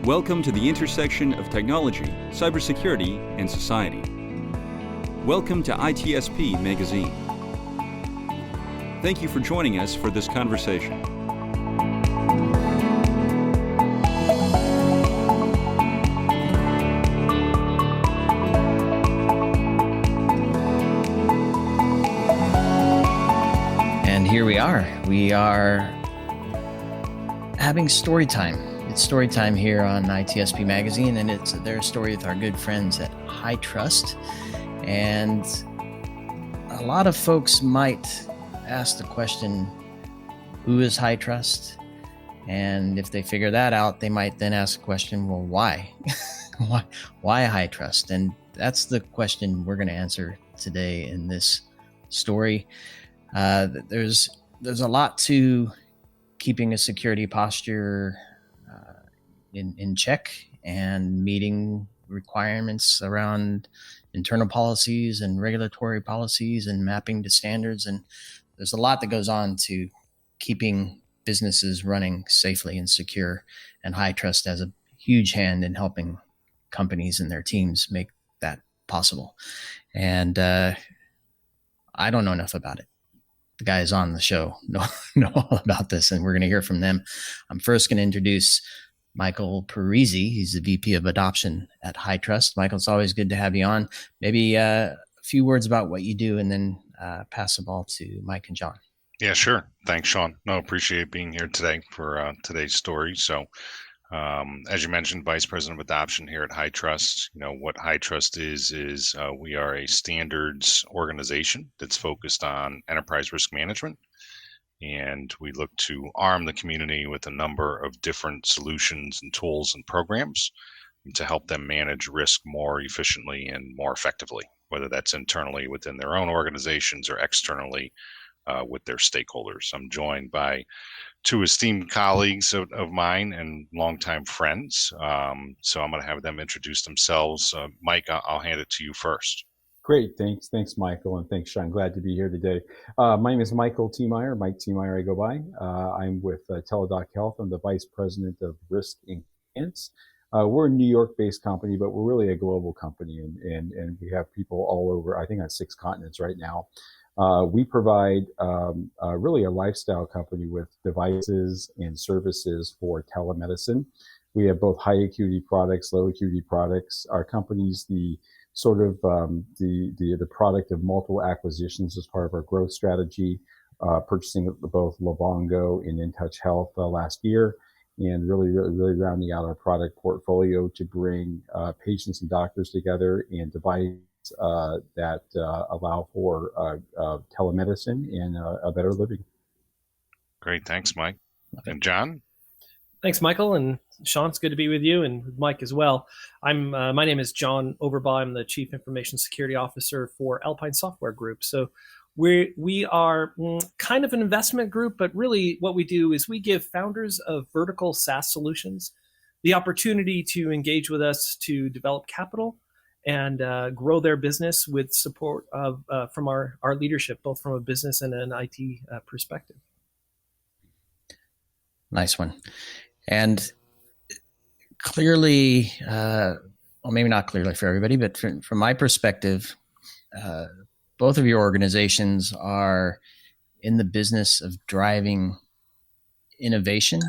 Welcome to the intersection of technology, cybersecurity, and society. Welcome to ITSPmagazine. Thank you for joining us for this conversation. And here we are. We are having story time. It's story time here on ITSP Magazine, and it's their story with our good friends at HITRUST. And a lot of folks might ask the question, who is HITRUST? And if they figure that out, they might then ask the question, well, why? why HITRUST? And that's the question we're going to answer today in this story. There's a lot to keeping a security posture in check and meeting requirements around internal policies and regulatory policies and mapping to standards. And there's a lot that goes on to keeping businesses running safely and secure. And HITRUST has a huge hand in helping companies and their teams make that possible. And I don't know enough about it. The guys on the show know all about this, and we're going to hear from them. I'm first going to introduce Michael Parisi. He's the VP of Adoption at HITRUST. Michael, it's always good to have you on. Maybe a few words about what you do, and then pass the ball to Mike and John. Yeah, sure. Thanks, Sean. No, appreciate being here today for today's story. So, as you mentioned, Vice President of Adoption here at HITRUST. You know what HITRUST is we are a standards organization that's focused on enterprise risk management. And we look to arm the community with a number of different solutions and tools and programs to help them manage risk more efficiently and more effectively, whether that's internally within their own organizations or externally with their stakeholders. I'm joined by two esteemed colleagues of mine and longtime friends. So I'm going to have them introduce themselves. Mike, I'll hand it to you first. Great. Thanks, Michael, and thanks, Sean. Glad to be here today. My name is Michael Tiemeyer. Mike Tiemeyer, I go by. I'm with Teladoc Health. I'm the Vice President of Risk and Compliance. We're a New York-based company, but we're really a global company, and we have people all over, I think on 6 continents right now. We provide really a lifestyle company with devices and services for telemedicine. We have both high acuity products, low acuity products. Our company's the sort of the product of multiple acquisitions as part of our growth strategy, purchasing both Livongo and InTouch Health last year, and really rounding out our product portfolio to bring patients and doctors together and devices that allow for telemedicine and a better living. Great. Thanks, Mike. And John? Thanks, Michael, and Sean. It's good to be with you and with Mike as well. My name is John Overbaugh. I'm the Chief Information Security Officer for Alpine Software Group. So we are kind of an investment group, but really what we do is we give founders of vertical SaaS solutions the opportunity to engage with us to develop capital and grow their business with support of from our leadership, both from a business and an IT perspective. Nice one. And clearly, well, maybe not clearly for everybody, but from my perspective, both of your organizations are in the business of driving innovation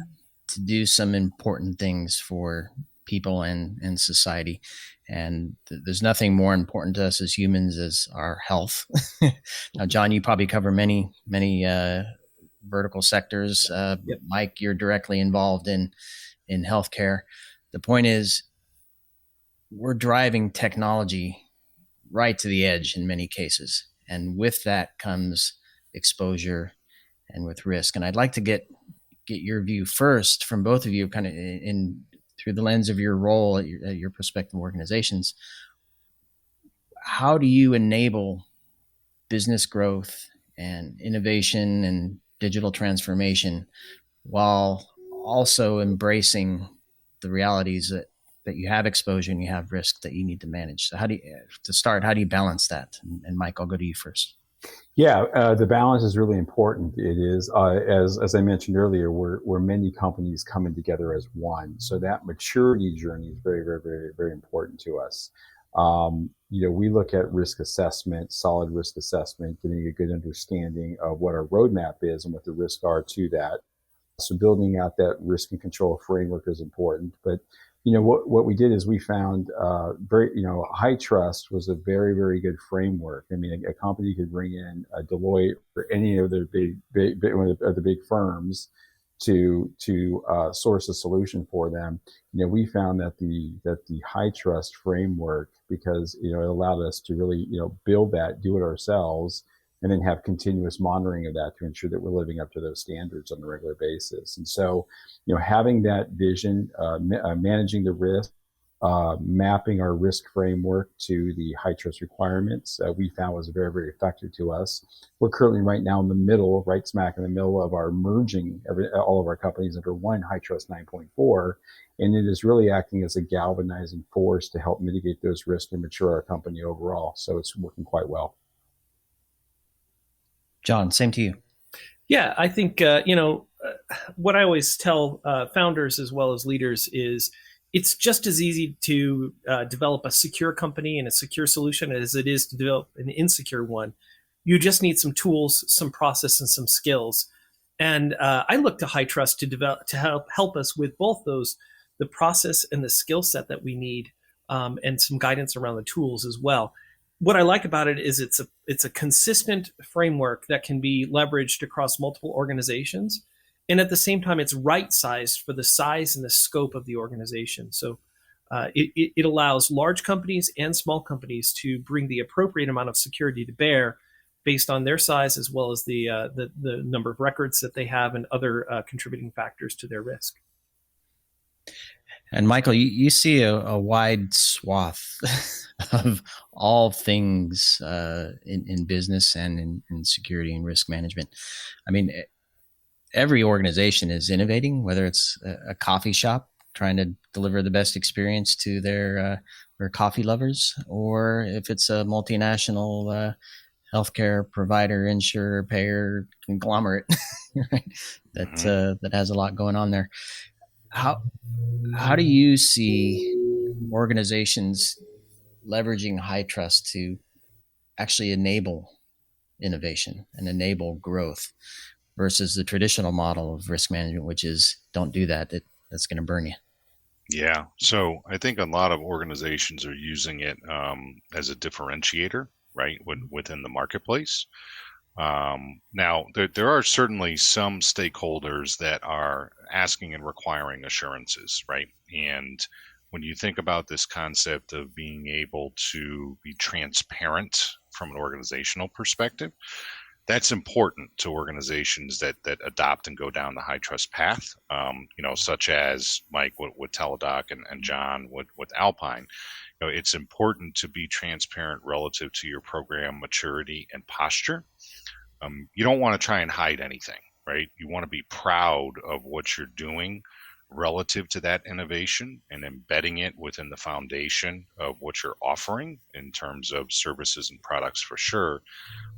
to do some important things for people and society. And there's nothing more important to us as humans as our health. Now, John, you probably cover many vertical sectors. Yep. Mike, you're directly involved in healthcare. The point is, we're driving technology right to the edge in many cases. And with that comes exposure and with risk. And I'd like to get your view first from both of you, kind of in through the lens of your role at your prospective organizations. How do you enable business growth and innovation and digital transformation while also embracing the realities that that you have exposure and you have risk that you need to manage. So how do you balance that? And Mike, I'll go to you first. Yeah, the balance is really important. It is, as I mentioned earlier, we're many companies coming together as one. So that maturity journey is very, very, very, very important to us. We look at risk assessment, solid risk assessment, getting a good understanding of what our roadmap is and what the risks are to that. So building out that risk and control framework is important. But what we did is we found HITRUST was a very, very good framework. I mean, a company could bring in a Deloitte or any of the one of the big firms to source a solution for them. We found that the HITRUST framework, because it allowed us to really build that, do it ourselves, and then have continuous monitoring of that to ensure that we're living up to those standards on a regular basis. And so, having that vision, managing the risk, mapping our risk framework to the HITRUST requirements, we found was very, very effective to us. We're currently right now in the middle, right smack in the middle of our merging all of our companies under one HITRUST 9.4, and it is really acting as a galvanizing force to help mitigate those risks and mature our company overall. So it's working quite well. John, same to you. Yeah, I think, what I always tell founders as well as leaders is it's just as easy to develop a secure company and a secure solution as it is to develop an insecure one. You just need some tools, some process, and some skills. And I look to HITRUST to help us with both those, the process and the skill set that we need, and some guidance around the tools as well. What I like about it is it's a consistent framework that can be leveraged across multiple organizations. And at the same time, it's right-sized for the size and the scope of the organization. So it allows large companies and small companies to bring the appropriate amount of security to bear based on their size, as well as the number of records that they have and other contributing factors to their risk. And Michael, you see a wide swath of all things in business and in security and risk management. I mean, every organization is innovating, whether it's a coffee shop trying to deliver the best experience to their coffee lovers, or if it's a multinational healthcare provider, insurer, payer conglomerate, right? That has a lot going on there. How do you see organizations leveraging HITRUST to actually enable innovation and enable growth versus the traditional model of risk management, which is don't do that. That's going to burn you. Yeah. So I think a lot of organizations are using it as a differentiator, right, within the marketplace. Now, there are certainly some stakeholders that are asking and requiring assurances, right? And when you think about this concept of being able to be transparent from an organizational perspective, that's important to organizations that adopt and go down the HITRUST path, such as Mike with Teladoc and John with Alpine. It's important to be transparent relative to your program maturity and posture. You don't want to try and hide anything, right? You want to be proud of what you're doing relative to that innovation and embedding it within the foundation of what you're offering in terms of services and products for sure.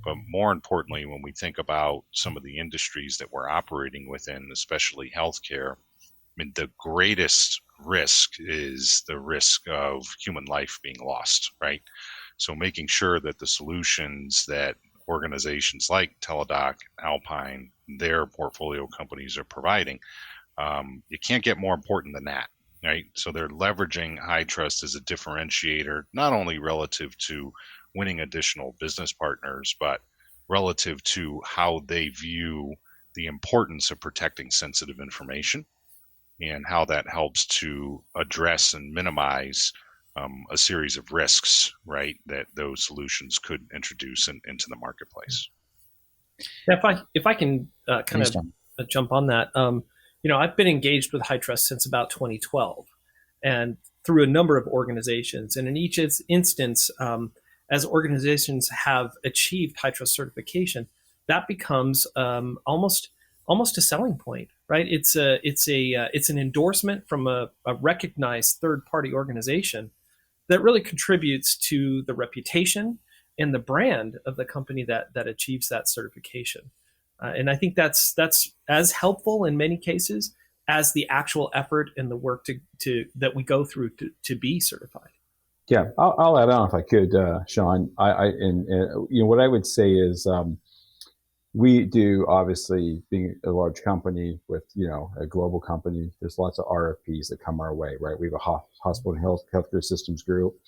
But more importantly, when we think about some of the industries that we're operating within, especially healthcare, I mean, the greatest risk is the risk of human life being lost, right? So making sure that the solutions that organizations like Teladoc, Alpine, their portfolio companies are providing, you can't get more important than that, right? So they're leveraging HITRUST as a differentiator, not only relative to winning additional business partners, but relative to how they view the importance of protecting sensitive information and how that helps to address and minimize a series of risks, right, that those solutions could introduce into the marketplace. If I can kind of jump on that, I've been engaged with HITRUST since about 2012, and through a number of organizations. And in each instance, as organizations have achieved HITRUST certification, that becomes almost almost a selling point, right? It's an endorsement from a recognized third-party organization that really contributes to the reputation and the brand of the company that achieves that certification. And I think that's as helpful in many cases as the actual effort and the work to that we go through to be certified. Yeah, I'll add on if I could, Sean. What I would say is, we do, obviously, being a large company with, a global company, there's lots of RFPs that come our way, right? We have a hospital and healthcare systems group.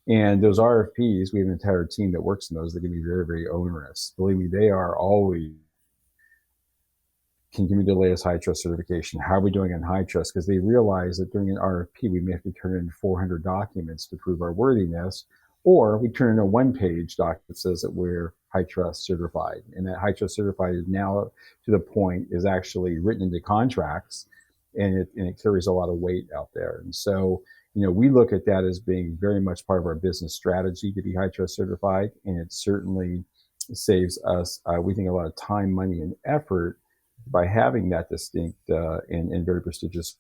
And those RFPs, we have an entire team that works in those that can be very, very onerous. Believe me, they are always, can you give me the latest HITRUST certification? How are we doing on HITRUST? Because they realize that during an RFP, we may have to turn in 400 documents to prove our worthiness, or we turn in a one-page document that says that we're HITRUST certified. And that HITRUST certified is now, to the point, is actually written into contracts, and it carries a lot of weight out there. And so, we look at that as being very much part of our business strategy to be HITRUST certified, and it certainly saves us, we think, a lot of time, money, and effort by having that distinct and very prestigious,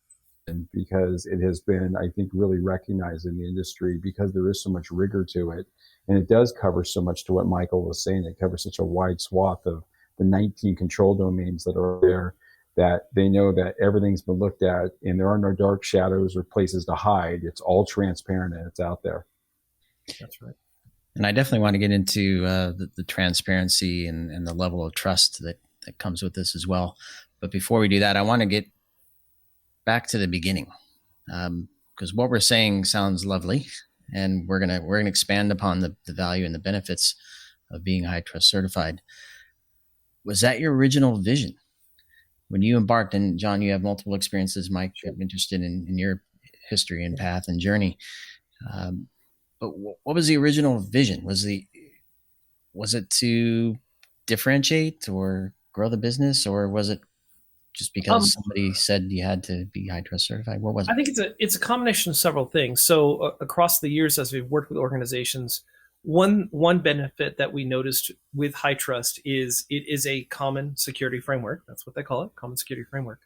and because it has been, I think, really recognized in the industry because there is so much rigor to it, and it does cover so much. To what Michael was saying, it covers such a wide swath of the 19 control domains that are there, that they know that everything's been looked at and there are no dark shadows or places to hide. It's all transparent and it's out there. That's right. And I definitely want to get into the transparency and the level of trust that comes with this as well. But before we do that, I want to get back to the beginning, because what we're saying sounds lovely, and we're gonna expand upon the value and the benefits of being HITRUST certified. Was that your original vision when you embarked? And John, you have multiple experiences. Mike, I'm interested in your history and path and journey. But what was the original vision? Was it to differentiate or grow the business, or was it just because somebody said you had to be HITRUST certified? What was it? I think it's a combination of several things. So across the years, as we've worked with organizations, one benefit that we noticed with HITRUST is it is a common security framework. That's what they call it, common security framework.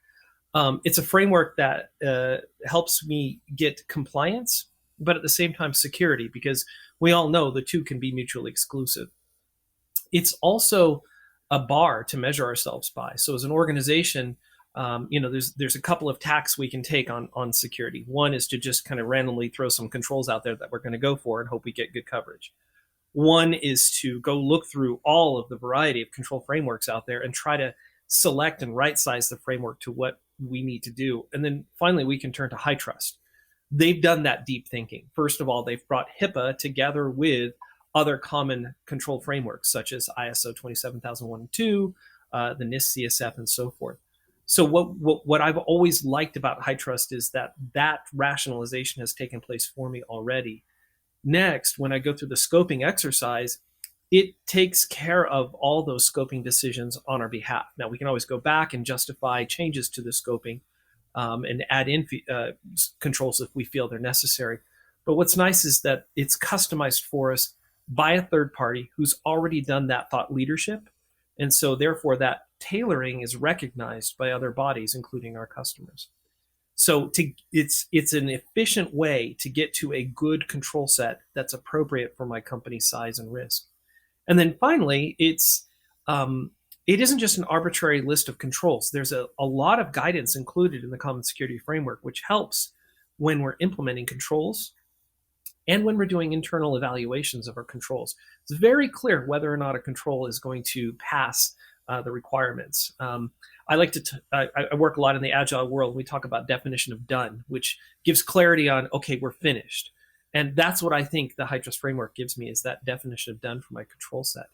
It's a framework that helps me get compliance, but at the same time security, because we all know the two can be mutually exclusive. It's also a bar to measure ourselves by. So as an organization, there's a couple of tacks we can take on security. One is to just kind of randomly throw some controls out there that we're going to go for and hope we get good coverage. One is to go look through all of the variety of control frameworks out there and try to select and right size the framework to what we need to do. And then finally, we can turn to HITRUST. They've done that deep thinking. First of all, they've brought HIPAA together with other common control frameworks, such as ISO 27001 and 2, the NIST CISSP, and so forth. So what I've always liked about HITRUST is that rationalization has taken place for me already. Next, when I go through the scoping exercise, it takes care of all those scoping decisions on our behalf. Now, we can always go back and justify changes to the scoping and add in controls if we feel they're necessary. But what's nice is that it's customized for us by a third party who's already done that thought leadership. And so therefore that tailoring is recognized by other bodies, including our customers. So it's an efficient way to get to a good control set that's appropriate for my company's size and risk. And then finally, it isn't just an arbitrary list of controls. There's a lot of guidance included in the Common Security Framework, which helps when we're implementing controls and when we're doing internal evaluations of our controls. It's very clear whether or not a control is going to pass the requirements. I like to I work a lot in the agile world. We talk about definition of done, which gives clarity on, okay, we're finished. And that's what I think the HITRUST framework gives me, is that definition of done for my control set.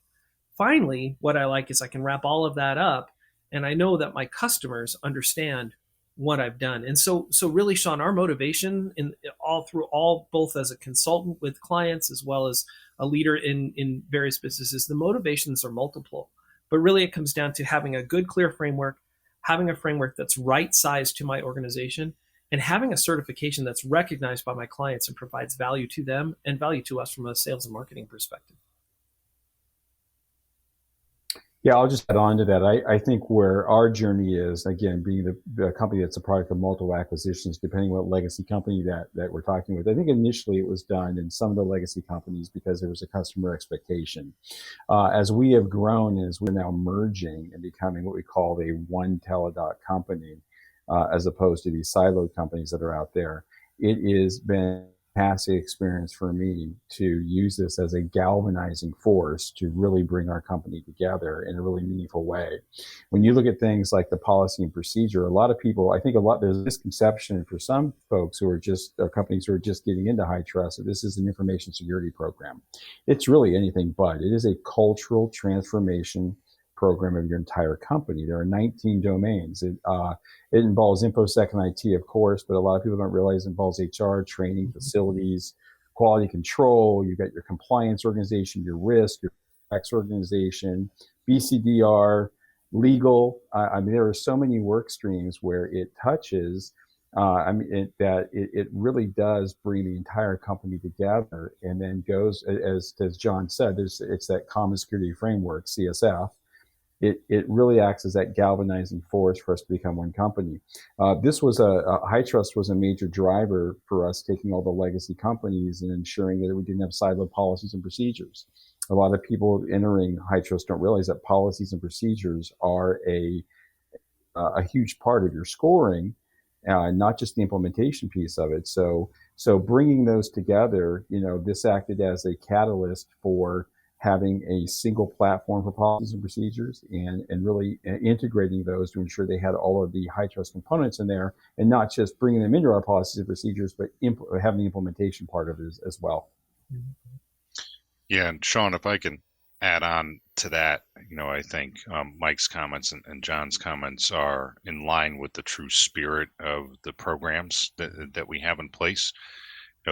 Finally, what I like is I can wrap all of that up, and I know that my customers understand what I've done. And so really, Sean, our motivation both as a consultant with clients as well as a leader in various businesses, the motivations are multiple. But really, it comes down to having a good, clear framework, having a framework that's right-sized to my organization, and having a certification that's recognized by my clients and provides value to them and value to us from a sales and marketing perspective. Yeah, I'll just add on to that. I think where our journey is, again, being the company that's a product of multiple acquisitions, depending what legacy company that we're talking with. I think initially it was done in some of the legacy companies because there was a customer expectation. As we have grown, as we're now merging and becoming what we call a one Teladoc company, as opposed to these siloed companies that are out there, it has been a fantastic experience for me to use this as a galvanizing force to really bring our company together in a really meaningful way. When you look at things like the policy and procedure, a lot of people, I think there's a misconception for some folks who are companies who are just getting into HITRUST, that this is an information security program. It's really anything but. It is a cultural transformation program of your entire company. There are 19 domains. It involves InfoSec and IT, of course, but a lot of people don't realize it involves HR, training, facilities, quality control. You've got your compliance organization, your risk, your tax organization, BCDR, legal. I mean, there are so many work streams where it touches. It really does bring the entire company together, and then goes, as John said, it's that common security framework, CISSP. It really acts as that galvanizing force for us to become one company. HITRUST was a major driver for us taking all the legacy companies and ensuring that we didn't have siloed policies and procedures. A lot of people entering HITRUST don't realize that policies and procedures are a huge part of your scoring, not just the implementation piece of it. So bringing those together, this acted as a catalyst for having a single platform for policies and procedures, and really integrating those to ensure they had all of the HITRUST components in there, and not just bringing them into our policies and procedures, but having the implementation part of it as well. Yeah, and Sean, if I can add on to that, I think Mike's comments and John's comments are in line with the true spirit of the programs that we have in place.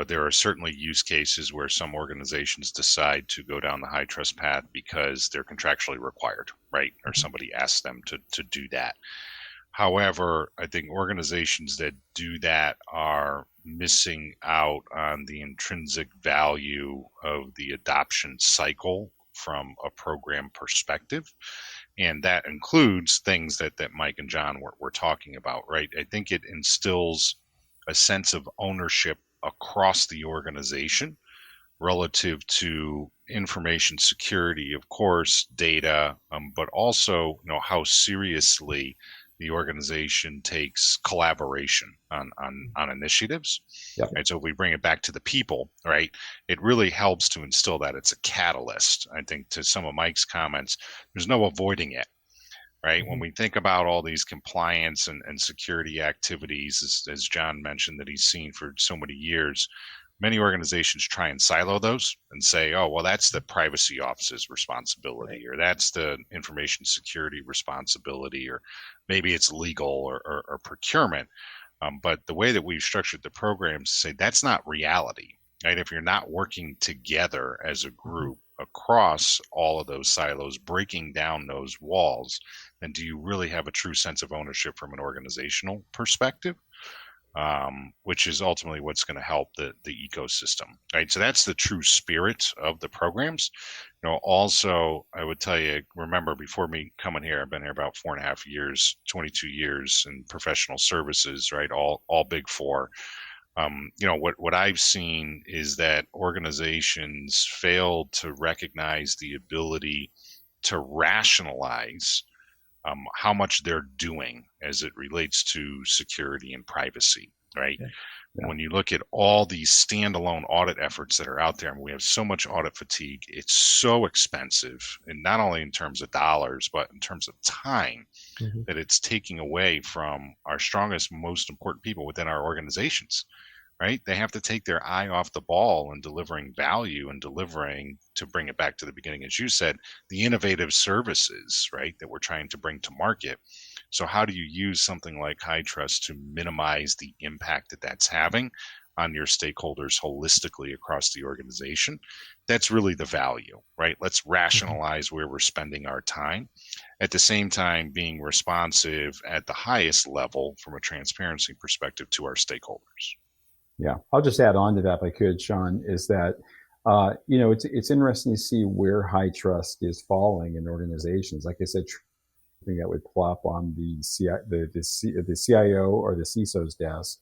There are certainly use cases where some organizations decide to go down the HITRUST path because they're contractually required, right? Or somebody asks them to do that. However, I think organizations that do that are missing out on the intrinsic value of the adoption cycle from a program perspective. And that includes things that Mike and John were talking about, right? I think it instills a sense of ownership across the organization relative to information security, of course, data, but also how seriously the organization takes collaboration on initiatives. Yep. Right. So if we bring it back to the people, right, it really helps to instill that. It's a catalyst. I think to some of Mike's comments, there's no avoiding it. Right. Mm-hmm. When we think about all these compliance and security activities, as John mentioned, that he's seen for so many years, many organizations try and silo those and say, oh, well, that's the privacy office's responsibility, or that's the information security responsibility, or maybe it's legal or procurement. But the way that we've structured the programs say that's not reality. Right. If you're not working together as a group across all of those silos, breaking down those walls, then do you really have a true sense of ownership from an organizational perspective? Which is ultimately what's going to help the ecosystem, right? So that's the true spirit of the programs. Also, I would tell you, remember, before me coming here, I've been here about 4.5 years, 22 years in professional services, right? All big four. What I've seen is that organizations fail to recognize the ability to rationalize how much they're doing as it relates to security and privacy, right? Okay. Yeah. When you look at all these standalone audit efforts that are out there, and we have so much audit fatigue, it's so expensive, and not only in terms of dollars, but in terms of time, that it's taking away from our strongest, most important people within our organizations. Right? They have to take their eye off the ball in delivering value and delivering, to bring it back to the beginning, as you said, the innovative services, right, that we're trying to bring to market. So how do you use something like HITRUST to minimize the impact that that's having on your stakeholders holistically across the organization? That's really the value, right? Let's rationalize where we're spending our time. At the same time, being responsive at the highest level from a transparency perspective to our stakeholders. Yeah, I'll just add on to that if I could, Sean, is that It's interesting to see where high trust is falling in organizations. Like I said, something that would plop on the CIO or the CISO's desk.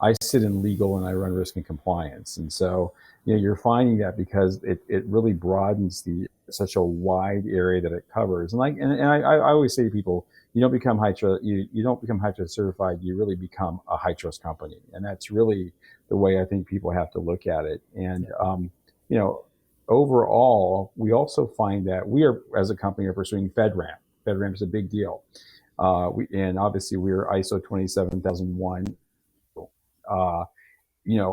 I sit in legal and I run risk and compliance, and so you're finding that because it really broadens such a wide area that it covers. And I always say to people, you don't become high trust you don't become high trust certified. You really become a high trust company, and that's really the way I think people have to look at it. And you know, overall, we also find that we are, as a company, are pursuing FedRAMP. FedRAMP is a big deal. And obviously we're ISO 27001.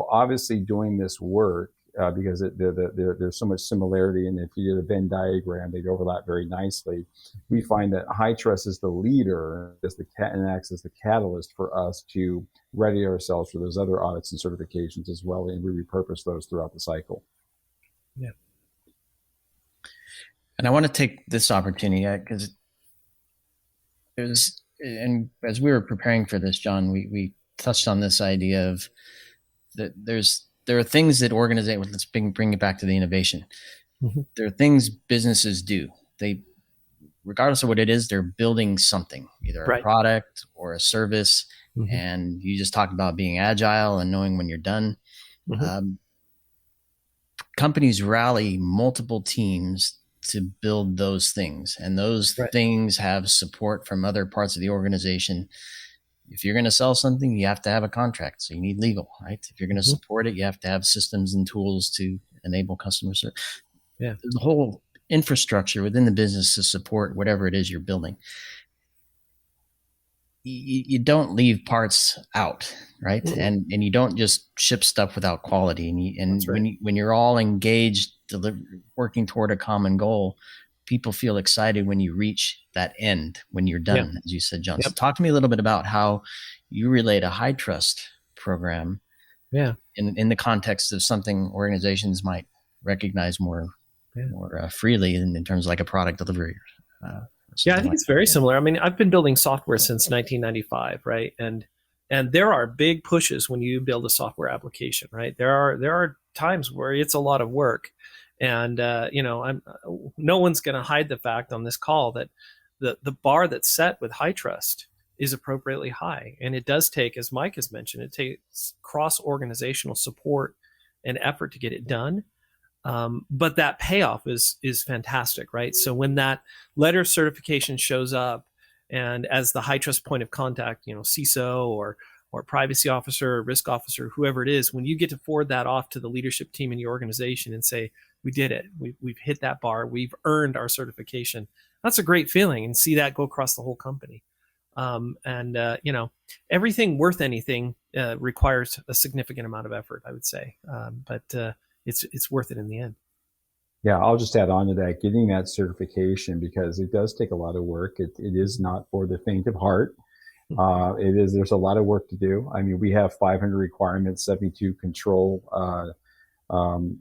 Obviously doing this work because there's so much similarity, and if you did a Venn diagram, they'd overlap very nicely. We find that high trust is the leader, and acts as the catalyst for us to ready ourselves for those other audits and certifications as well, and we repurpose those throughout the cycle. Yeah. And I want to take this opportunity because and as we were preparing for this, John, we touched on this idea of that there are things that organizations, let's bring it back to the innovation. Mm-hmm. There are things businesses do. They, regardless of what it is, they're building something, either a product or a service. Mm-hmm. And you just talked about being agile and knowing when you're done. Mm-hmm. Companies rally multiple teams to build those things, and those things have support from other parts of the organization. If you're going to sell something, you have to have a contract, so you need legal, right? If you're going to support it, you have to have systems and tools to enable customer service. Yeah, the whole infrastructure within the business to support whatever it is you're building. You don't leave parts out, right? Mm-hmm. And you don't just ship stuff without quality. And when you're all engaged, working toward a common goal, people feel excited when you reach that end, when you're done, as you said, John. So talk to me a little bit about how you relate a high trust program in the context of something organizations might recognize more freely in terms of like a product delivery. I think it's very similar. I mean, I've been building software since 1995, right? And there are big pushes when you build a software application, right? There are times where it's a lot of work, and no one's going to hide the fact on this call that the bar that's set with high trust is appropriately high, and it does take, as Mike has mentioned, it takes cross-organizational support and effort to get it done. But that payoff is fantastic, right? So when that letter of certification shows up, and as the high trust point of contact, CISO or privacy officer or risk officer, whoever it is, when you get to forward that off to the leadership team in your organization and say, we did it, we've hit that bar, we've earned our certification, that's a great feeling, and see that go across the whole company. Everything worth anything requires a significant amount of effort, I would say. But it's worth it in the end. Yeah, I'll just add on to that, getting that certification, because it does take a lot of work. It is not for the faint of heart. There's a lot of work to do. I mean, we have 500 requirements, 72 controlled in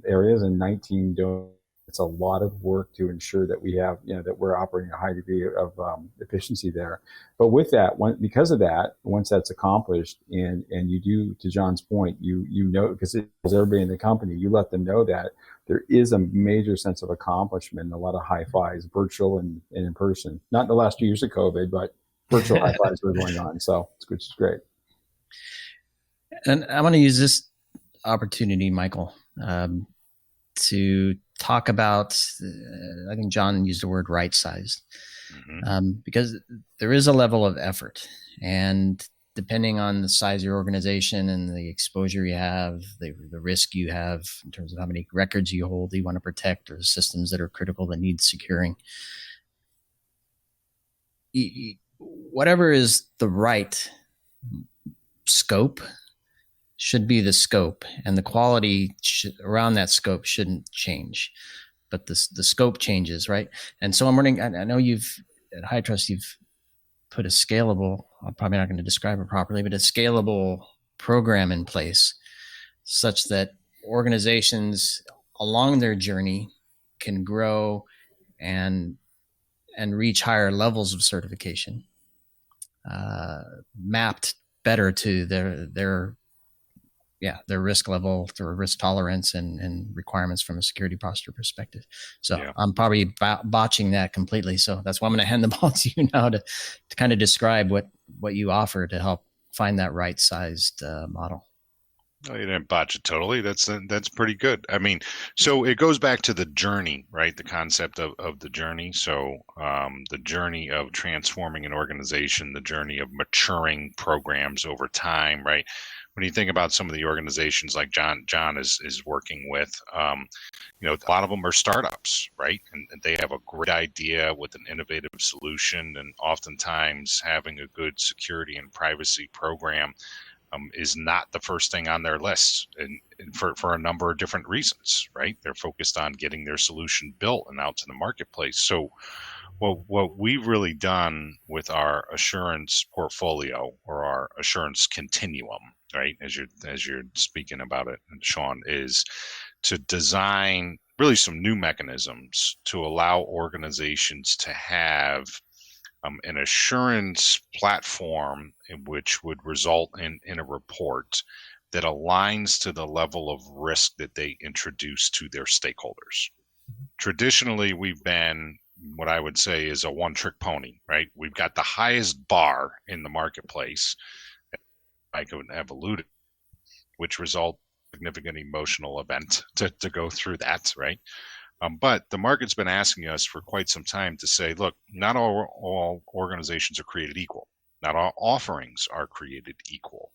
areas, and 19 don't. It's a lot of work to ensure that we have, that we're operating a high degree of efficiency there. But with that, because of that, once that's accomplished, and you do, to John's point, you because everybody in the company, you let them know that there is a major sense of accomplishment, and a lot of high fives, virtual and in person. Not in the last 2 years of COVID, but virtual high fives were going on. So which is great. And I want to use this opportunity, Michael, to talk about, I think John used the word right-sized, because there is a level of effort, and depending on the size of your organization and the exposure you have, the risk you have in terms of how many records you hold that you want to protect, or systems that are critical that need securing, whatever is the right scope should be the scope, and the quality around that scope shouldn't change, but the scope changes, right? And so I'm wondering, I know at High Trust, you've put a scalable, I'm probably not going to describe it properly, but a scalable program in place such that organizations along their journey can grow and reach higher levels of certification, mapped better to their their risk level, their risk tolerance, and requirements from a security posture perspective. So Yeah. I'm probably botching that completely. So that's why I'm going to hand the ball to you now to kind of describe what you offer to help find that right sized model. No, you didn't botch it totally. That's pretty good. I mean, so it goes back to the journey, right? The concept of the journey. So the journey of transforming an organization, the journey of maturing programs over time, right? When you think about some of the organizations like John is working with, you know, a lot of them are startups, right? And they have a great idea with an innovative solution, and oftentimes having a good security and privacy program is not the first thing on their list, and for a number of different reasons, right? They're focused on getting their solution built and out to the marketplace. So what we've really done with our assurance portfolio, or our assurance continuum, right, as you're speaking about it, Sean, is to design really some new mechanisms to allow organizations to have an assurance platform which would result in a report that aligns to the level of risk that they introduce to their stakeholders. Traditionally, we've been what I would say is a one-trick pony, right? We've got the highest bar in the marketplace, I could have alluded, which result in a significant emotional event to go through that, right? But the market's been asking us for quite some time to say, look, not all organizations are created equal. Not all offerings are created equal.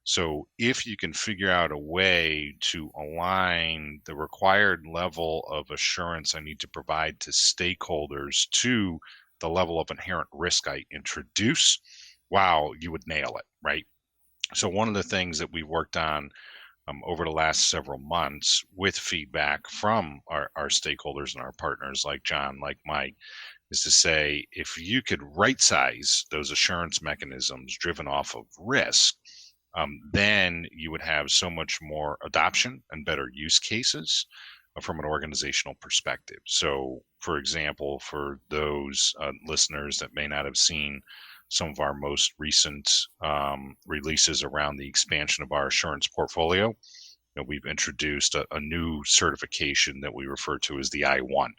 So if you can figure out a way to align the required level of assurance I need to provide to stakeholders to the level of inherent risk I introduce, wow, you would nail it, right? So one of the things that we worked on over the last several months with feedback from our stakeholders and our partners like John, like Mike, is to say, if you could right size those assurance mechanisms driven off of risk, then you would have so much more adoption and better use cases from an organizational perspective. So, for example, for those listeners that may not have seen some of our most recent releases around the expansion of our assurance portfolio, you know, we've introduced a new certification that we refer to as the I1.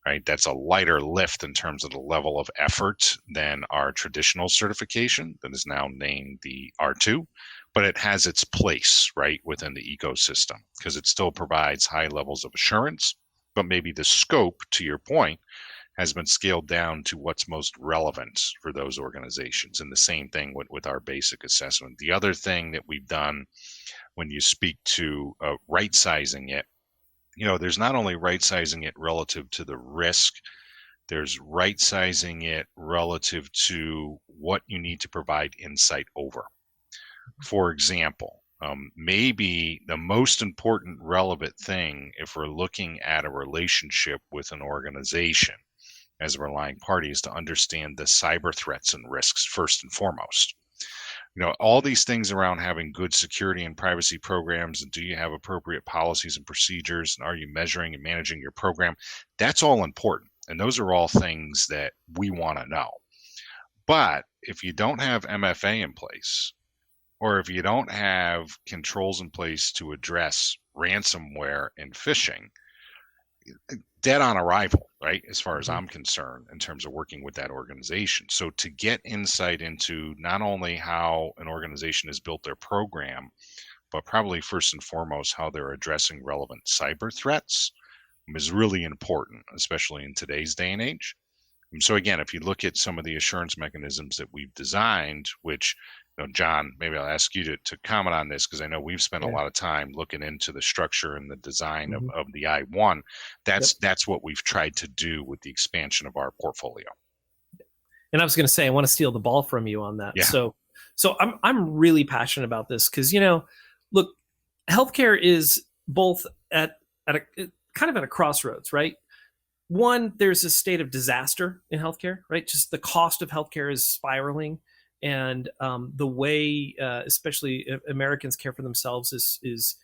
Right, that's a lighter lift in terms of the level of effort than our traditional certification that is now named the R2, but it has its place right within the ecosystem because it still provides high levels of assurance, but maybe the scope, to your point, has been scaled down to what's most relevant for those organizations. And the same thing with our basic assessment. The other thing that we've done when you speak to right sizing it, you know, there's not only right sizing it relative to the risk, there's right sizing it relative to what you need to provide insight over. For example, maybe the most important relevant thing if we're looking at a relationship with an organization as a relying party is to understand the cyber threats and risks first and foremost. You know, all these things around having good security and privacy programs, and do you have appropriate policies and procedures, and are you measuring and managing your program? That's all important. And those are all things that we want to know. But if you don't have MFA in place, or if you don't have controls in place to address ransomware and phishing, dead on arrival, right? As far as I'm concerned, in terms of working with that organization. So to get insight into not only how an organization has built their program, but probably first and foremost, how they're addressing relevant cyber threats is really important, especially in today's day and age. And so again, if you look at some of the assurance mechanisms that we've designed, which, you know, John, maybe I'll ask you to comment on this because I know we've spent a lot of time looking into the structure and the design of the I1. That's what we've tried to do with the expansion of our portfolio. And I was going to say, I want to steal the ball from you on that. Yeah. So I'm really passionate about this because, you know, look, healthcare is both at a kind of at a crossroads, right? One, there's a state of disaster in healthcare, right? Just the cost of healthcare is spiraling, and the way, especially Americans care for themselves, is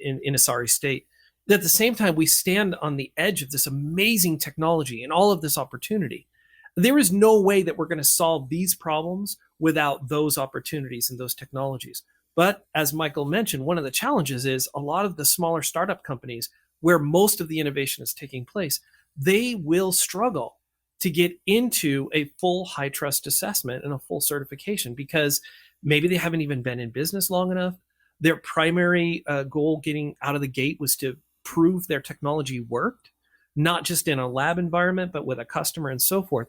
in a sorry state. At the same time, we stand on the edge of this amazing technology and all of this opportunity. There is no way that we're going to solve these problems without those opportunities and those technologies. But as Michael mentioned, one of the challenges is a lot of the smaller startup companies where most of the innovation is taking place, they will struggle to get into a full HITRUST assessment and a full certification because maybe they haven't even been in business long enough. Their primary goal getting out of the gate was to prove their technology worked, not just in a lab environment, but with a customer and so forth.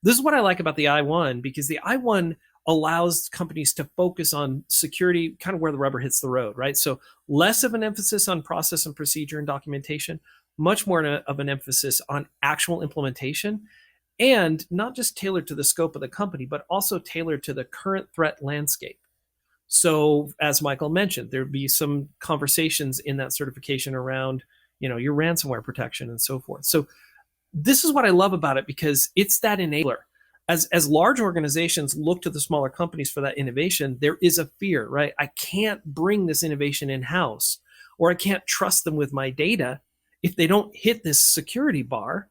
This is what I like about the I-1, because the I-1 allows companies to focus on security, kind of where the rubber hits the road, right? So less of an emphasis on process and procedure and documentation, much more of an emphasis on actual implementation, and not just tailored to the scope of the company, but also tailored to the current threat landscape. So as Michael mentioned, there'd be some conversations in that certification around, your ransomware protection and so forth. So this is what I love about it, because it's that enabler. As large organizations look to the smaller companies for that innovation, there is a fear, right? I can't bring this innovation in-house, or I can't trust them with my data if they don't hit this security bar,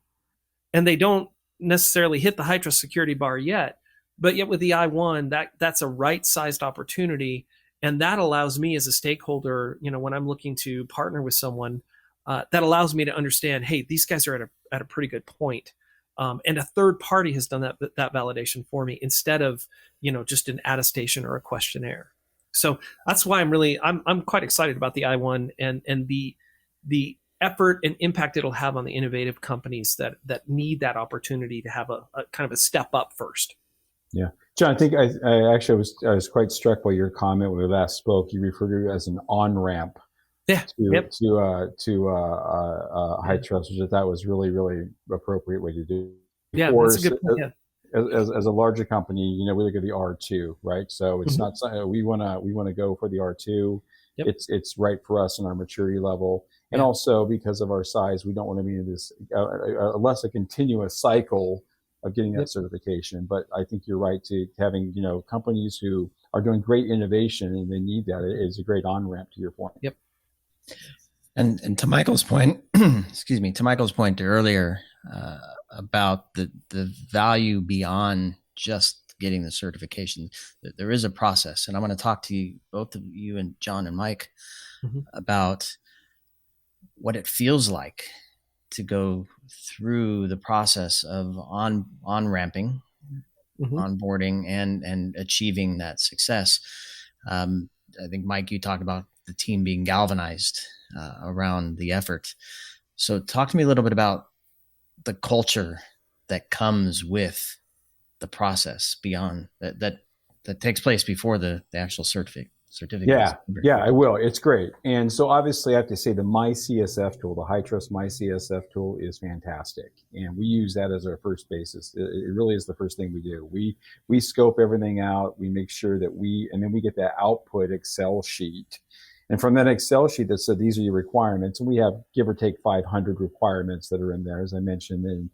and they don't necessarily hit the HITRUST security bar yet. But yet with the I-1, that's a right-sized opportunity, and that allows me as a stakeholder, when I'm looking to partner with someone, that allows me to understand, hey, these guys are at a pretty good point. And a third party has done that validation for me instead of, just an attestation or a questionnaire. So that's why I'm quite excited about the I-1 and the effort and impact it'll have on the innovative companies that need that opportunity to have a kind of a step up first. Yeah, John, I think I actually was quite struck by your comment when we last spoke. You referred to it as an on-ramp. Yeah. To HITRUST, which I thought was really, really appropriate way to do. Yeah, that's a good point. Yeah. As a larger company, we look at the R2, right? So it's not we want to go for the R2. Yep. It's right for us in our maturity level, and also because of our size, we don't want to be in this less a continuous cycle of getting that certification. But I think you're right to having companies who are doing great innovation and they need that. It is a great on-ramp to your point. Yep. And to Michael's point, to Michael's point earlier about the value beyond just getting the certification, there is a process. And I want to talk to you, both of you, and John and Mike, about what it feels like to go through the process of on-ramping, onboarding, and achieving that success. I think, Mike, you talked about the team being galvanized around the effort. So talk to me a little bit about the culture that comes with the process beyond that takes place before the actual certificate. Yeah, I will. It's great. And so obviously I have to say the MyCSF tool, the HITRUST MyCSF tool, is fantastic. And we use that as our first basis. It really is the first thing we do. We scope everything out. We make sure that and then we get that output Excel sheet. And from that Excel sheet that said, these are your requirements. And we have, give or take, 500 requirements that are in there, as I mentioned, and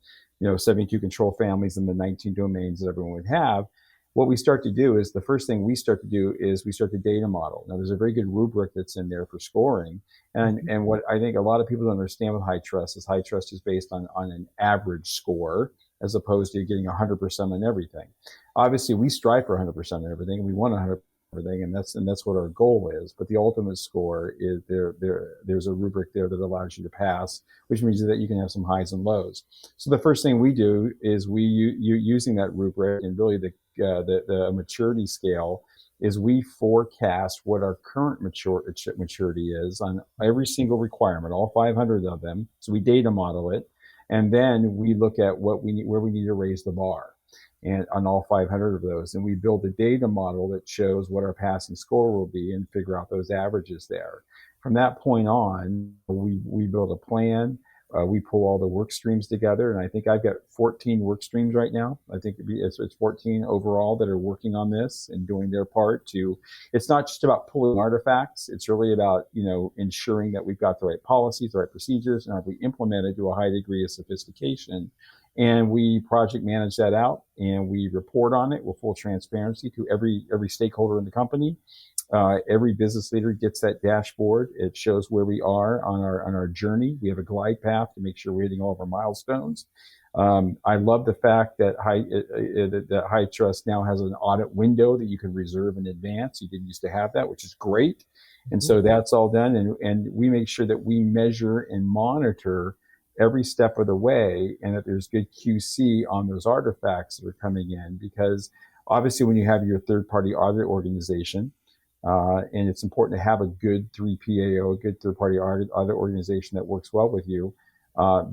72 control families and the 19 domains that everyone would have. What we start to do is, the first thing we start to do is we start to data model. Now, there's a very good rubric that's in there for scoring. And what I think a lot of people don't understand with HITRUST is based on an average score, as opposed to getting 100% on everything. Obviously, we strive for 100% on everything, and we want 100% everything, and that's what our goal is. But the ultimate score is there's a rubric there that allows you to pass, which means that you can have some highs and lows. So the first thing we do is using that rubric, and really the maturity scale, is we forecast what our current maturity is on every single requirement, all 500 of them. So we data model it, and then we look at where we need to raise the bar, and on all 500 of those, and we build a data model that shows what our passing score will be and figure out those averages there. From that point on, we build a plan. We pull all the work streams together, and I think I've got 14 work streams right now. I think it's 14 overall that are working on this and doing their part to. It's not just about pulling artifacts. It's really about ensuring that we've got the right policies, the right procedures, and have we implemented to a high degree of sophistication. And we project manage that out, and we report on it with full transparency to every stakeholder in the company. Every business leader gets that dashboard. It shows where we are on our journey. We have a glide path to make sure we're hitting all of our milestones. I love the fact that that HITRUST now has an audit window that you can reserve in advance. You didn't used to have that, which is great. And so that's all done. And we make sure that we measure and monitor every step of the way, and that there's good QC on those artifacts that are coming in, because obviously when you have your third-party audit organization, and it's important to have a good 3PAO, a good third-party audit organization that works well with you,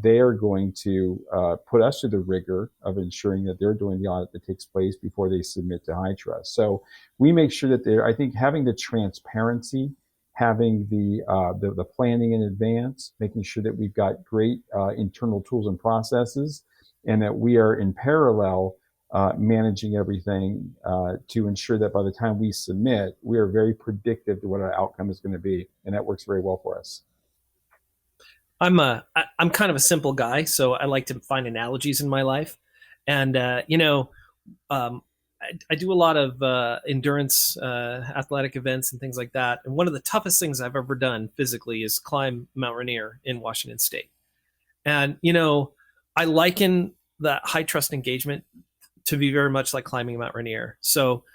they are going to put us through the rigor of ensuring that they're doing the audit that takes place before they submit to HITRUST. So we make sure that I think having the transparency, having the planning in advance, making sure that we've got great internal tools and processes, and that we are in parallel managing everything to ensure that by the time we submit, we are very predictive to what our outcome is going to be, and that works very well for us. I'm kind of a simple guy, so I like to find analogies in my life, and I do a lot of endurance athletic events and things like that. And one of the toughest things I've ever done physically is climb Mount Rainier in Washington State. And, I liken the HITRUST engagement to be very much like climbing Mount Rainier. So,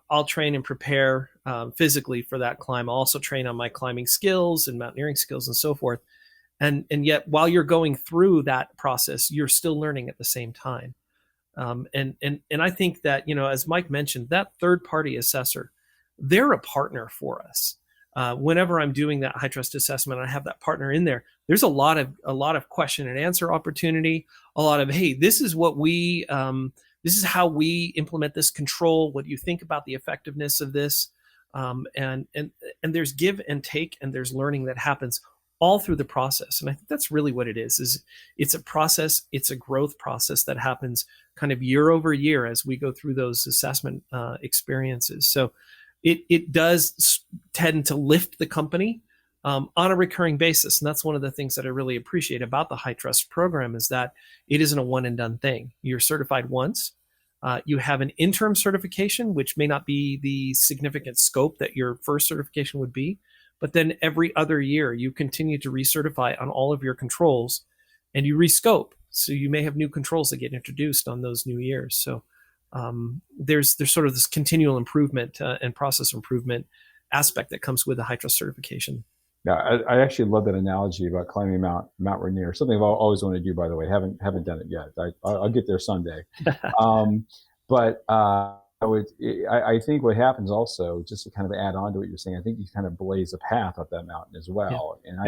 I'll train and prepare physically for that climb. I'll also train on my climbing skills and mountaineering skills and so forth. And yet while you're going through that process, you're still learning at the same time. And I think that, as Mike mentioned, that third-party assessor, they're a partner for us. Whenever I'm doing that HITRUST assessment, I have that partner in there. There's a lot of question and answer opportunity. A lot of, hey, this is this is how we implement this control. What do you think about the effectiveness of this? And there's give and take, and there's learning that happens all through the process. And I think that's really what it is it's a process, it's a growth process that happens kind of year over year as we go through those assessment experiences. So it does tend to lift the company on a recurring basis. And that's one of the things that I really appreciate about the HITRUST program, is that it isn't a one and done thing. You're certified once. You have an interim certification, which may not be the significant scope that your first certification would be. But then every other year, you continue to recertify on all of your controls, and you rescope. So you may have new controls that get introduced on those new years. So there's sort of this continual improvement and process improvement aspect that comes with the HITRUST certification. Yeah, I actually love that analogy about climbing Mount Rainier. Something I've always wanted to do, by the way. Haven't done it yet. I'll get there someday. I think what happens also, just to kind of add on to what you're saying, I think you kind of blaze a path up that mountain as well. Yeah. And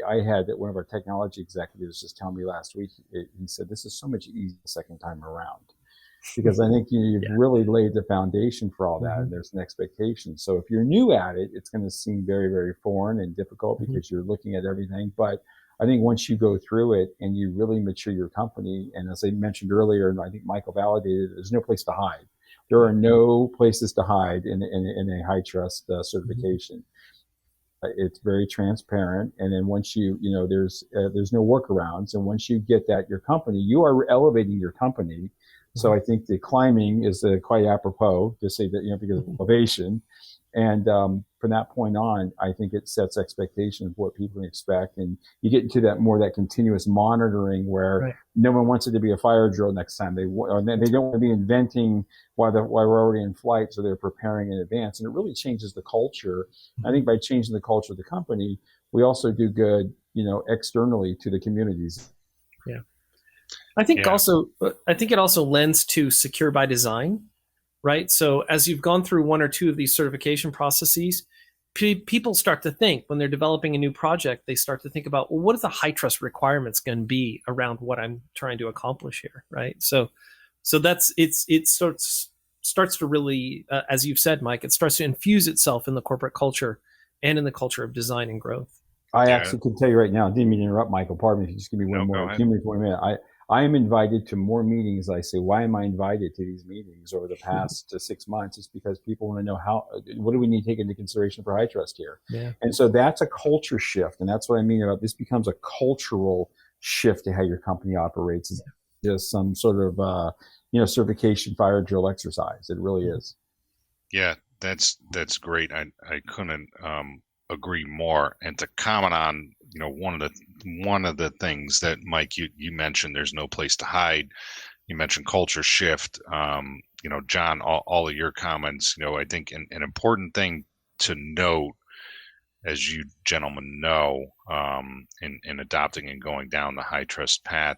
I had one of our technology executives just tell me last week, he said, this is so much easier the second time around, because I think you've really laid the foundation for all that, and there's an expectation. So if you're new at it, it's going to seem very, very foreign and difficult because you're looking at everything. But I think once you go through it and you really mature your company, and as I mentioned earlier, and I think Michael validated, there's no place to hide. There are no places to hide in a HITRUST certification. It's very transparent, and then once there's no workarounds. And once you get that, you are elevating your company. So I think the climbing is quite apropos to say that, because of elevation. And from that point on, I think it sets expectations of what people can expect. And you get into that continuous monitoring where no one wants it to be a fire drill next time. They don't want to be inventing while we're already in flight, so they're preparing in advance. And it really changes the culture. I think by changing the culture of the company, we also do good, externally to the communities. Yeah. I think it also lends to secure by design. Right. So as you've gone through one or two of these certification processes, people start to think, when they're developing a new project, they start to think about, well, what are the HITRUST requirements going to be around what I'm trying to accomplish here? Right. So it starts to really, as you've said, Mike, it starts to infuse itself in the corporate culture and in the culture of design and growth. I actually can tell you right now, I didn't mean to interrupt, Michael. Pardon me if you just give me one more. Give me 1 minute. I am invited to more meetings. I say, why am I invited to these meetings over the past 6 months? It's because people want to know what do we need to take into consideration for HITRUST here? Yeah. And so that's a culture shift. And that's what I mean about this becomes a cultural shift to how your company operates. It's just some sort of, certification fire drill exercise. It really is. Yeah, that's great. I couldn't agree more. And to comment on, one of the things that Mike, you mentioned, there's no place to hide. You mentioned culture shift. John, all of your comments, I think an important thing to note, as you gentlemen know, in adopting and going down the HITRUST path,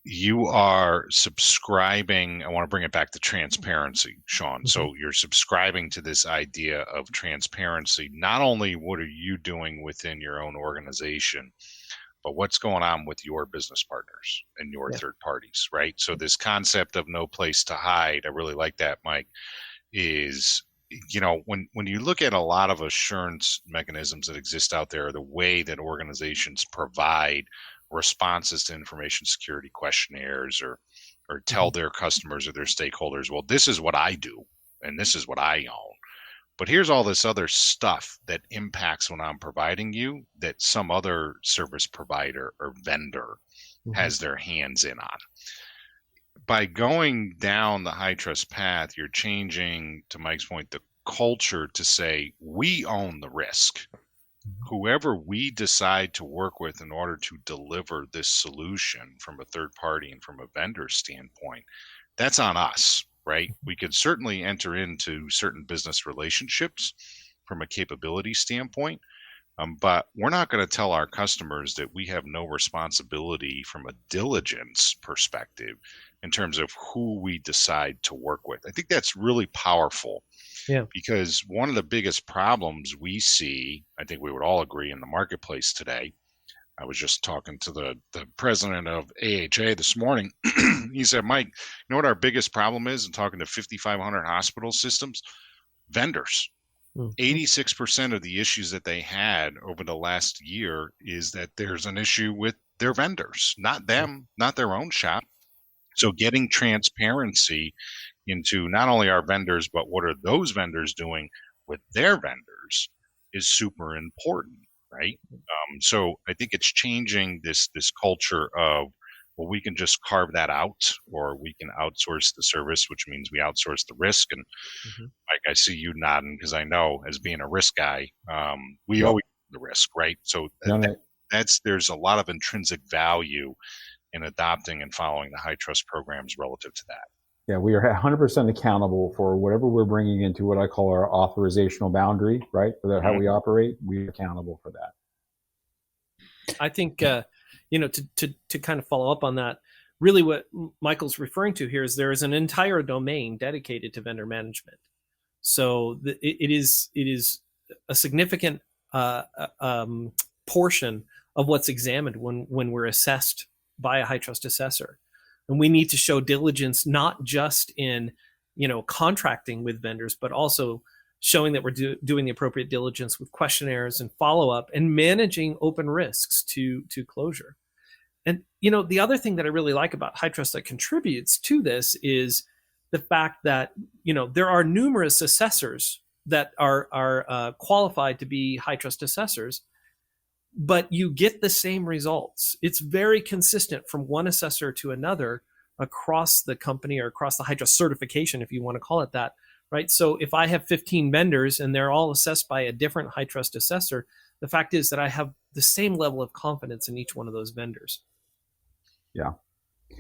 you are subscribing. I want to bring it back to transparency, Sean. Mm-hmm. So you're subscribing to this idea of transparency. Not only what are you doing within your own organization, but what's going on with your business partners and your third parties, right? So this concept of no place to hide, I really like that, Mike, is, when you look at a lot of assurance mechanisms that exist out there, the way that organizations provide responses to information security questionnaires or tell their customers or their stakeholders, well, this is what I do and this is what I own. But here's all this other stuff that impacts what I'm providing you that some other service provider or vendor has their hands in on. By going down the HITRUST path, you're changing, to Mike's point, the culture to say, we own the risk. Whoever we decide to work with in order to deliver this solution from a third party and from a vendor standpoint, that's on us, right? We could certainly enter into certain business relationships from a capability standpoint, but we're not going to tell our customers that we have no responsibility from a diligence perspective in terms of who we decide to work with. I think that's really powerful. Yeah. Because one of the biggest problems we see, I think we would all agree, in the marketplace today, I was just talking to the president of AHA this morning. He said, Mike, you know what our biggest problem is in talking to 5,500 hospital systems? Vendors. 86% of the issues that they had over the last year is that there's an issue with their vendors, not them, not their own shop. So getting transparency into not only our vendors, but what are those vendors doing with their vendors is super important, right? So I think it's changing this culture of, well, we can just carve that out, or we can outsource the service, which means we outsource the risk. And Mike, I see you nodding because I know, as being a risk guy, we always the risk, right? So there's a lot of intrinsic value in adopting and following the HITRUST programs relative to that. Yeah, we are 100% accountable for whatever we're bringing into what I call our authorizational boundary, right? For that, how we operate, we're accountable for that. I think, to kind of follow up on that, really what Michael's referring to here is there is an entire domain dedicated to vendor management. So it is a significant portion of what's examined when we're assessed by a HITRUST assessor. And we need to show diligence, not just in, contracting with vendors, but also showing that we're doing the appropriate diligence with questionnaires and follow-up and managing open risks to closure. And, the other thing that I really like about HITRUST that contributes to this is the fact that, there are numerous assessors that are qualified to be HITRUST assessors, but you get the same results. It's very consistent from one assessor to another across the company or across the HITRUST certification, if you want to call it that, right? So if I have 15 vendors and they're all assessed by a different HITRUST assessor, the fact is that I have the same level of confidence in each one of those vendors. Yeah,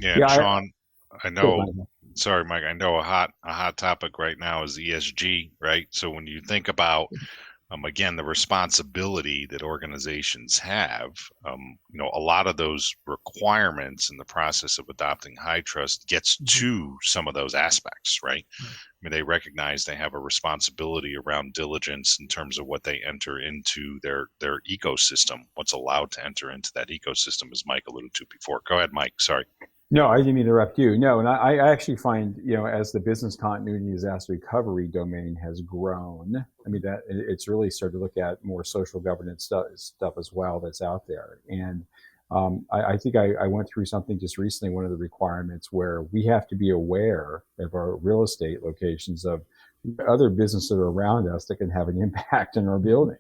Sean, I know. Sorry, Mike. I know a hot topic right now is ESG, right? So when you think about again, the responsibility that organizations have, a lot of those requirements in the process of adopting HITRUST gets to some of those aspects, right? I mean, they recognize they have a responsibility around diligence in terms of what they enter into their ecosystem, what's allowed to enter into that ecosystem, as Mike alluded to before. Go ahead, Mike. Sorry. No, I didn't interrupt you. No, and I actually find, as the business continuity and disaster recovery domain has grown, I mean, that it's really started to look at more social governance stuff as well that's out there. And I think I went through something just recently, one of the requirements where we have to be aware of our real estate locations of other businesses that are around us that can have an impact on our buildings.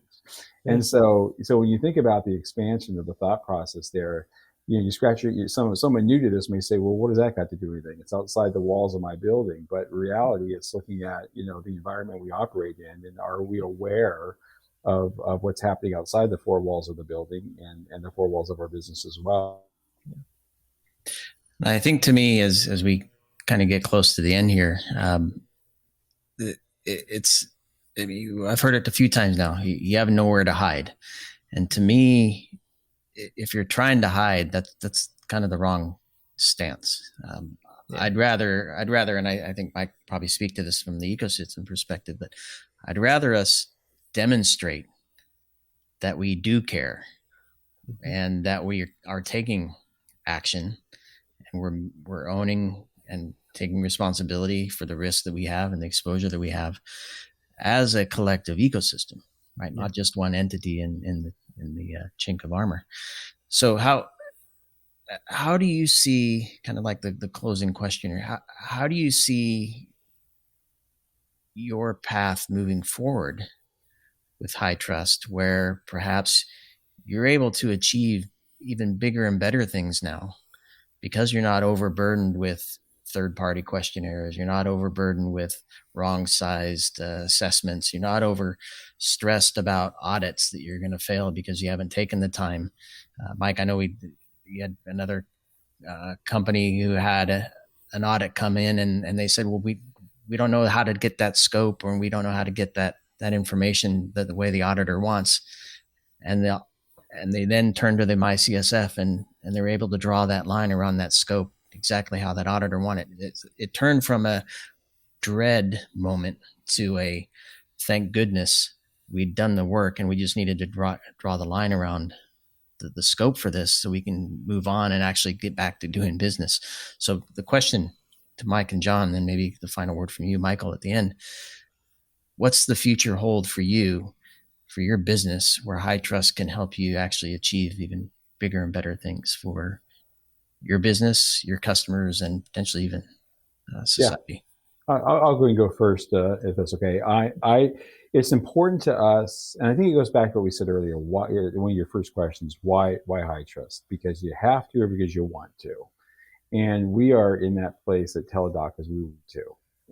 And so when you think about the expansion of the thought process there, you scratch someone new to this may say, well, what does that got to do with anything? It's outside the walls of my building. But in reality, it's looking at, the environment we operate in, and are we aware of what's happening outside the four walls of the building and the four walls of our business as well. I think to me, as we kind of get close to the end here, I've heard it a few times now. You have nowhere to hide, and to me, if you're trying to hide, that's kind of the wrong stance. I'd rather, and I think Mike probably speak to this from the ecosystem perspective, but I'd rather us demonstrate that we do care and that we are taking action, and we're owning and taking responsibility for the risk that we have and the exposure that we have as a collective ecosystem, right? Not just one entity in the chink of armor. So how do you see, kind of like the closing question here, how do you see your path moving forward with HITRUST, where perhaps you're able to achieve even bigger and better things now because you're not overburdened with third-party questionnaires, you're not overburdened with wrong-sized assessments, you're not over-stressed about audits that you're going to fail because you haven't taken the time. Mike, I know we had another company who had an audit come in and they said, well, we don't know how to get that scope, or we don't know how to get that information the way the auditor wants. And they then turned to the MyCSF and they were able to draw that line around that scope exactly how that auditor wanted. It turned from a dread moment to a thank goodness we'd done the work and we just needed to draw the line around the scope for this so we can move on and actually get back to doing business. So the question to Mike and John, then maybe the final word from you, Michael, at the end, what's the future hold for you, for your business, where HITRUST can help you actually achieve even bigger and better things for your business, your customers, and potentially even society? Yeah. I'll go and go first, if that's okay. It's important to us, and I think it goes back to what we said earlier. Why, one of your first questions, why HITRUST? Because you have to, or because you want to. And we are in that place at Teladoc as we want to.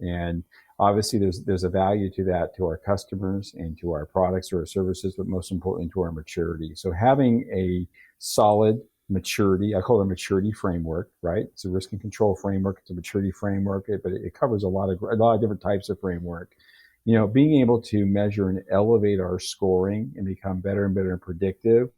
And obviously there's a value to that, to our customers and to our products or our services, but most importantly to our maturity. So having a solid maturity, I call it a maturity framework, right? It's a risk and control framework. It's a maturity framework, but it covers a lot of different types of framework. You know, being able to measure and elevate our scoring and become better and better and predictive,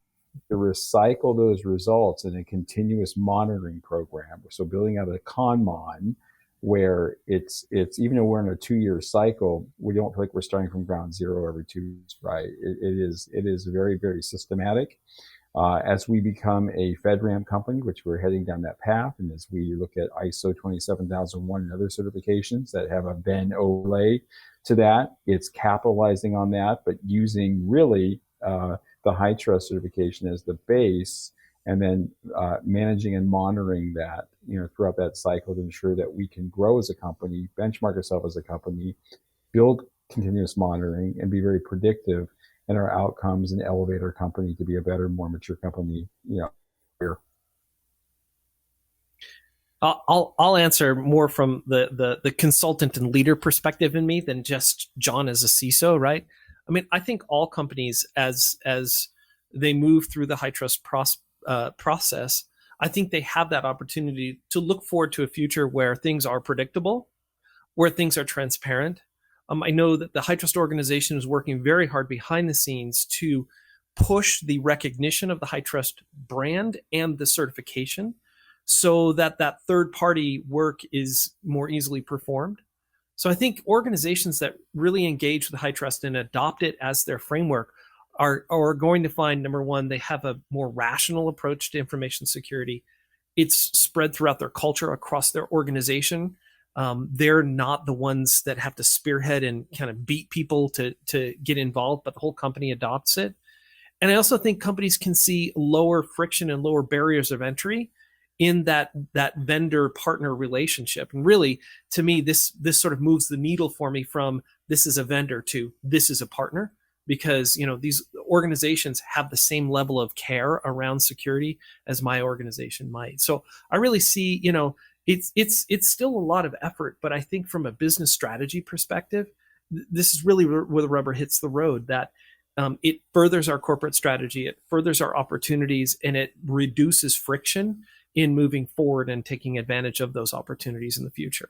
to recycle those results in a continuous monitoring program. So building out a Kanban where it's even though we're in a 2-year cycle, we don't feel like we're starting from ground zero every 2 years, right? It is very, very systematic. As we become a FedRAMP company, which we're heading down that path, and as we look at ISO 27001 and other certifications that have a Venn overlay to that, it's capitalizing on that, but using really the HITRUST certification as the base, and then managing and monitoring that, throughout that cycle to ensure that we can grow as a company, benchmark ourselves as a company, build continuous monitoring, and be very predictive in our outcomes and elevate our company to be a better, more mature company. Here. I'll answer more from the consultant and leader perspective in me than just John as a CISO, right? I mean, I think all companies, as they move through the HITRUST process, I think they have that opportunity to look forward to a future where things are predictable, where things are transparent. I know that the HITRUST organization is working very hard behind the scenes to push the recognition of the HITRUST brand and the certification so that that third-party work is more easily performed. So I think organizations that really engage with HITRUST and adopt it as their framework are going to find, number one, they have a more rational approach to information security. It's spread throughout their culture, across their organization. They're not the ones that have to spearhead and kind of beat people to get involved, but the whole company adopts it. And I also think companies can see lower friction and lower barriers of entry in that vendor partner relationship. And really, to me, this sort of moves the needle for me from this is a vendor to this is a partner, because these organizations have the same level of care around security as my organization might. So I really see, it's still a lot of effort, but I think from a business strategy perspective, this is really where the rubber hits the road, that it furthers our corporate strategy, it furthers our opportunities, and it reduces friction in moving forward and taking advantage of those opportunities in the future.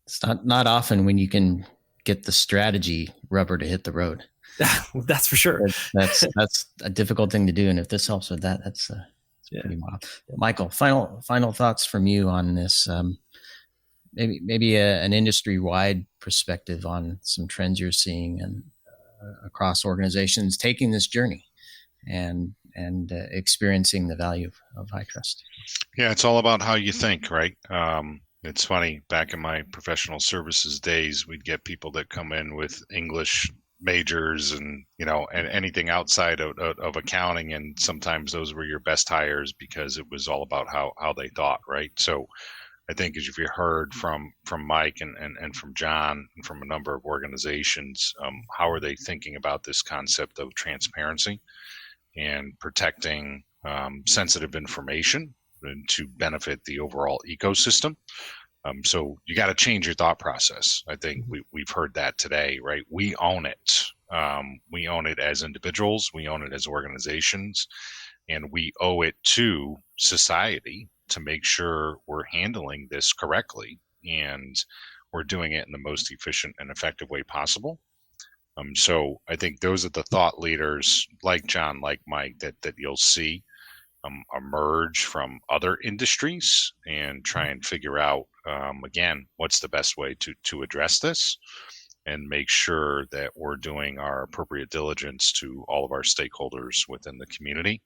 It's not often when you can get the strategy rubber to hit the road. That's for sure. That's a difficult thing to do, and if this helps with that, that's pretty wild. Michael, final thoughts from you on this. Maybe an industry-wide perspective on some trends you're seeing and across organizations taking this journey and experiencing the value of HITRUST. Yeah, it's all about how you think, right? It's funny, back in my professional services days, we'd get people that come in with English majors and anything outside of accounting, and sometimes those were your best hires because it was all about how they thought, right? So I think as you've heard from Mike and from John and from a number of organizations, how are they thinking about this concept of transparency and protecting sensitive information and to benefit the overall ecosystem? So you got to change your thought process. I think we've heard that today, right? We own it. We own it as individuals. We own it as organizations. And we owe it to society to make sure we're handling this correctly and we're doing it in the most efficient and effective way possible. So I think those are the thought leaders like John, like Mike, that you'll see emerge from other industries and try and figure out, again, what's the best way to address this and make sure that we're doing our appropriate diligence to all of our stakeholders within the community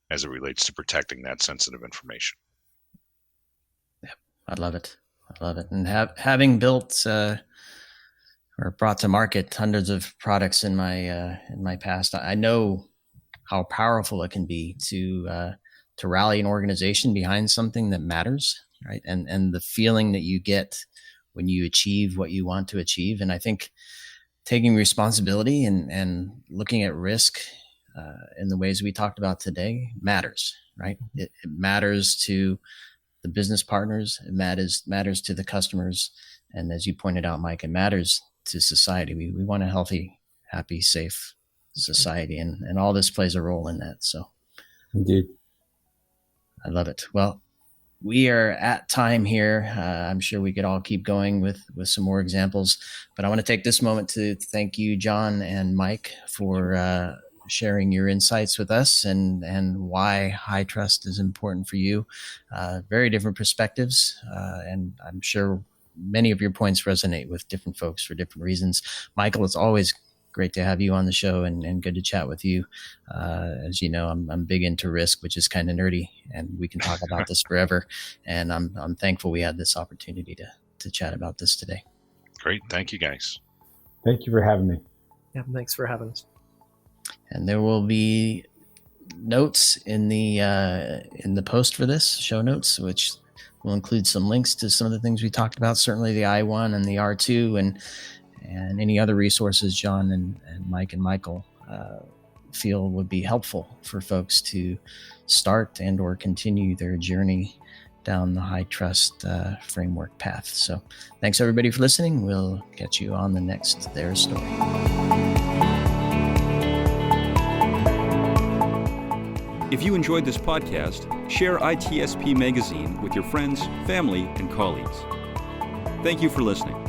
as it relates to protecting that sensitive information. Yeah, I love it. And having built or brought to market hundreds of products in my past, I know how powerful it can be to rally an organization behind something that matters, right? And the feeling that you get when you achieve what you want to achieve. And I think taking responsibility and looking at risk in the ways we talked about today matters, right? It matters to the business partners. It matters to the customers. And as you pointed out, Mike, it matters to society. We want a healthy, happy, safe society, and all this plays a role in that. So indeed, I love it. Well, we are at time here. I'm sure we could all keep going with some more examples, but I want to take this moment to thank you, John and Mike, for sharing your insights with us and why HITRUST is important for you. Very different perspectives, and I'm sure many of your points resonate with different folks for different reasons. Michael, it's always great to have you on the show and good to chat with you. As you know, I'm big into risk, which is kind of nerdy, and we can talk about this forever. And I'm thankful we had this opportunity to chat about this today. Great. Thank you, guys. Thank you for having me. Yeah, thanks for having us. And there will be notes in the post for this, show notes, which will include some links to some of the things we talked about, certainly the I-1 and the R2 and any other resources John and Mike and Michael feel would be helpful for folks to start and or continue their journey down the HITRUST framework path. So thanks everybody for listening. We'll catch you on the next Their Story. If you enjoyed this podcast, share ITSP Magazine with your friends, family, and colleagues. Thank you for listening.